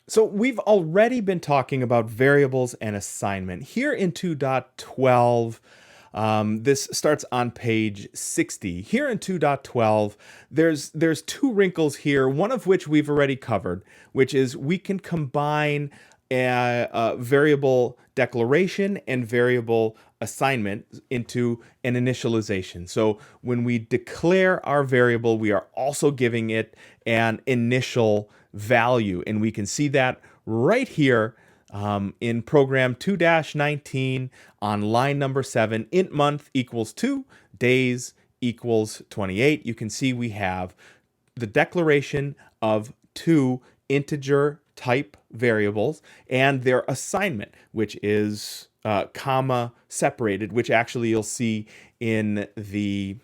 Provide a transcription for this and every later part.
So we've already been talking about variables and assignment. Here in 2.12, this starts on page 60. Here in 2.12, there's two wrinkles here, one of which we've already covered, which is we can combine a variable declaration and variable assignment into an initialization. So when we declare our variable, we are also giving it an initial value, and we can see that right here in program 2-19 on line number 7. Int month equals 2, days equals 28. You can see we have the declaration of two integer type variables and their assignment, which is comma separated, which actually you'll see in the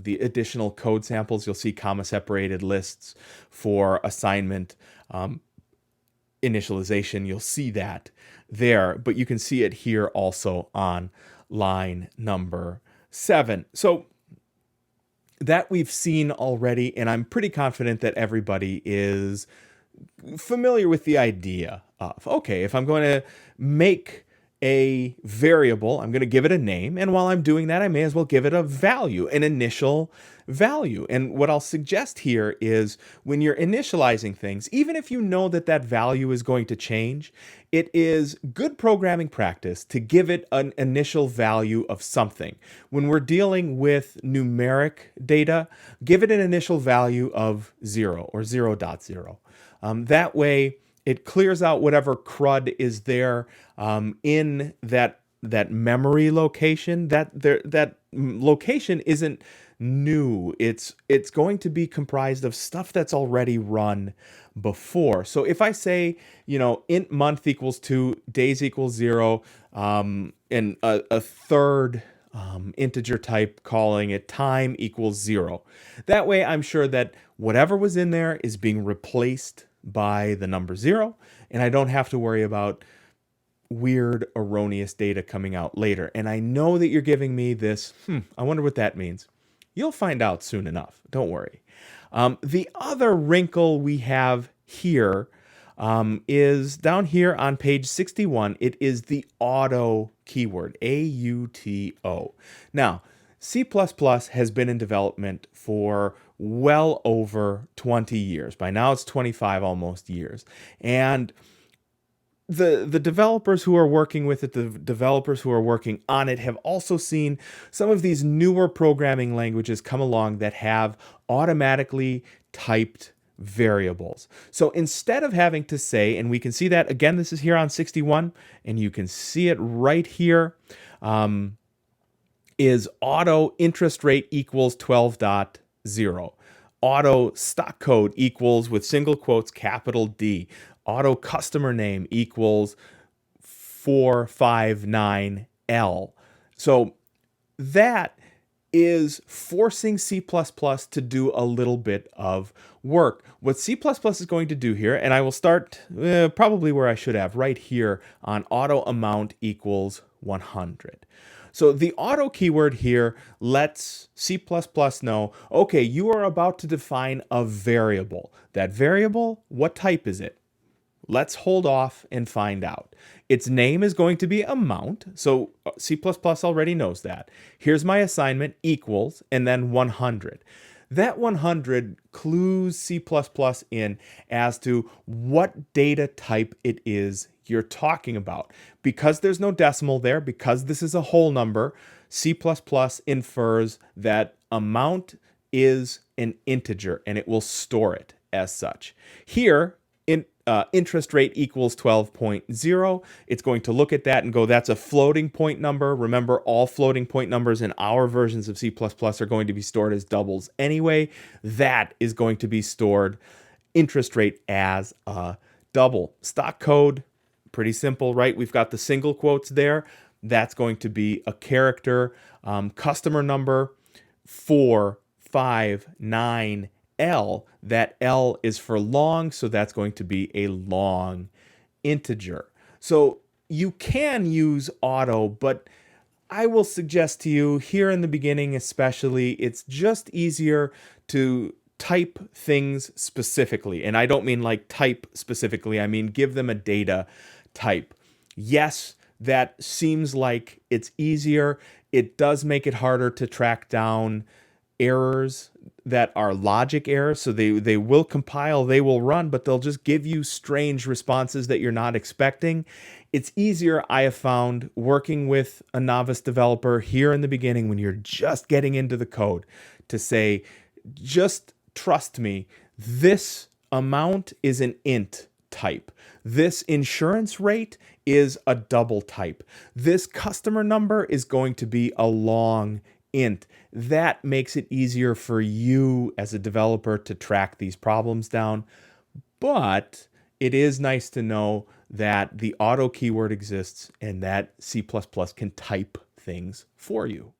additional code samples. You'll see comma separated lists for assignment initialization. You'll see that there, but you can see it here also on line number 7. So that we've seen already, and I'm pretty confident that everybody is familiar with the idea of, okay, if I'm going to make a variable, I'm going to give it a name, and while I'm doing that, I may as well give it a value, an initial value. And what I'll suggest here is when you're initializing things, even if you know that that value is going to change, it is good programming practice to give it an initial value of something. When we're dealing with numeric data, give it an initial value of 0 or 0.0. That way, it clears out whatever crud is there in that memory location. That location isn't new. It's going to be comprised of stuff that's already run before. So if I say, int month equals 2, days equals 0, and a third integer type calling it time equals 0. That way I'm sure that whatever was in there is being replaced by the number 0, and I don't have to worry about weird erroneous data coming out later. And I know that you're giving me this, I wonder what that means. You'll find out soon enough. Don't worry. The other wrinkle we have here is down here on page 61. It is the auto keyword, A-U-T-O. Now, C++ has been in development for well over 20 years. By now it's 25 almost years. And the developers who are working with it, the developers who are working on it, have also seen some of these newer programming languages come along that have automatically typed variables. So instead of having to say, and we can see that again, this is here on 61, and you can see it right here, is auto interest rate equals 12.0. Auto stock code equals, with single quotes, capital D. Auto customer name equals 459L. So that is forcing C++ to do a little bit of work. What C++ is going to do here, and I will start probably where I should have, right here on auto amount equals 100. So the auto keyword here lets C++ know, okay, you are about to define a variable. That variable, what type is it? Let's hold off and find out. Its name is going to be amount, so C++ already knows that. Here's my assignment, equals, and then 100. That 100 clues C++ in as to what data type it is you're talking about. Because there's no decimal there, because this is a whole number, C++ infers that amount is an integer, and it will store it as such. Here, interest rate equals 12.0. It's going to look at that and go, that's a floating point number. Remember, all floating point numbers in our versions of C++ are going to be stored as doubles anyway. That is going to be stored, interest rate, as a double. Stock code, pretty simple, right? We've got the single quotes there. That's going to be a character. Customer number, 459L. That L is for long, so that's going to be a long integer. So you can use auto, but I will suggest to you here in the beginning especially, it's just easier to type things specifically. And I don't mean like type specifically, I mean give them a data type. Yes, that seems like it's easier. It does make it harder to track down errors that are logic errors. So they will compile, they will run, but they'll just give you strange responses that you're not expecting. It's easier, I have found, working with a novice developer here in the beginning when you're just getting into the code to say, just trust me, this amount is an int type. This insurance rate is a double type. This customer number is going to be a long int. That makes it easier for you as a developer to track these problems down. But it is nice to know that the auto keyword exists and that C++ can type things for you.